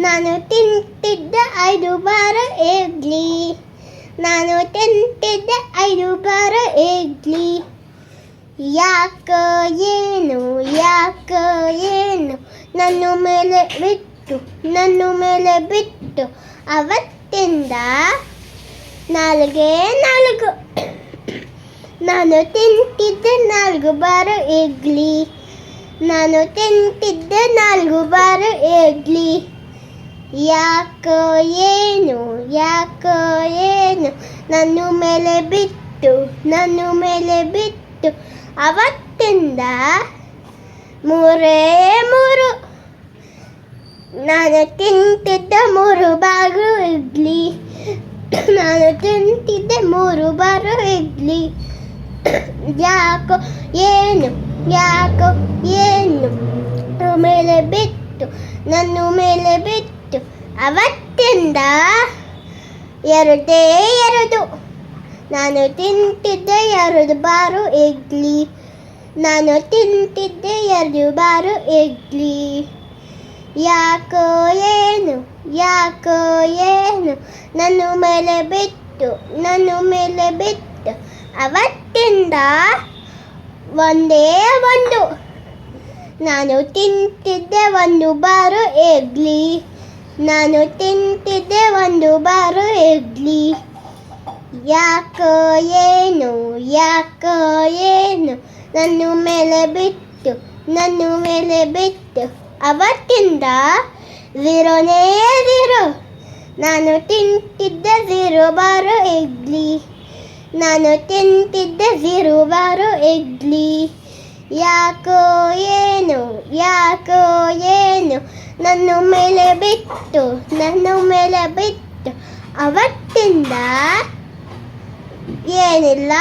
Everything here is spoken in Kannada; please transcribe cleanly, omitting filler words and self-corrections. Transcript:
ನಾನು ತಿಂತಿದ್ದ 5 ಬಾರ ಇಡ್ಲಿ. ನಾನು ತಿಂತಿದ್ದ 5 ಬಾರ ಇಡ್ಲಿ. ಯಾಕೋ ಏನು ನನ್ನ ಮೇಲೆ ಬಿಟ್ಟು ಅವತ್ತಿಂದ ನಾಲ್ಗೆ ನಾಲ್ಕು. ನಾನು ತಿಂತಿದ್ದ 4 ಬಾರ ಇಡ್ಲಿ. ನಾನು ತಿಂತಿದ್ದ 4 ಬಾರ ಇಡ್ಲಿ. ಯಾಕೋ ಏನು ನನ್ನ ಮೇಲೆ ಬಿಟ್ಟು ಅವತ್ತಿಂದ 3 ನಾನು ತಿಂತಿದ್ದ 3 ಬಾರ ಇಡ್ಲಿ. ನಾನು ತಿಂತಿದ್ದ 3 ಬಾರ ಇಡ್ಲಿ. ಯಾಕೋ ಏನು ನನ್ನ ಮೇಲೆ ಬಿಟ್ಟು ಅವತ್ತಿಂದ 2 ನಾನು ತಿಂತಿದ್ದ 2 ಬಾರ ಇಡ್ಲಿ. ನಾನು ತಿಂತಿದ್ದ 2 ಬಾರ ಇಡ್ಲಿ. ಯಾಕೋ ಏನು ನನ್ನ ಮೇಲೆ ಬಿಟ್ಟು ಅವತ್ತಿಂದ 1 ನಾನು ತಿಂತಿದ್ದೆ 1 ಬಾರ ಇಡ್ಲಿ. ನಾನು ತಿಂತಿದ್ದೆ 1 ಬಾರ ಇಡ್ಲಿ. ಯಾಕೋ ಏನು ನನ್ನ ಮೇಲೆ ಬಿಟ್ಟು ಅವತ್ತಿಂದ 0 ನಾನು ತಿಂತಿದ್ದ 0 ಬಾರ ಇಡ್ಲಿ. ನಾನು ತಿಂತಿದ್ದ 0 ಬಾರ ಇಡ್ಲಿ. ಯಾಕೋ ಏನು ನನ್ನ ಮೇಲೆ ಬಿಟ್ಟು ಅವತ್ತಿಂದ ಏನಿಲ್ಲ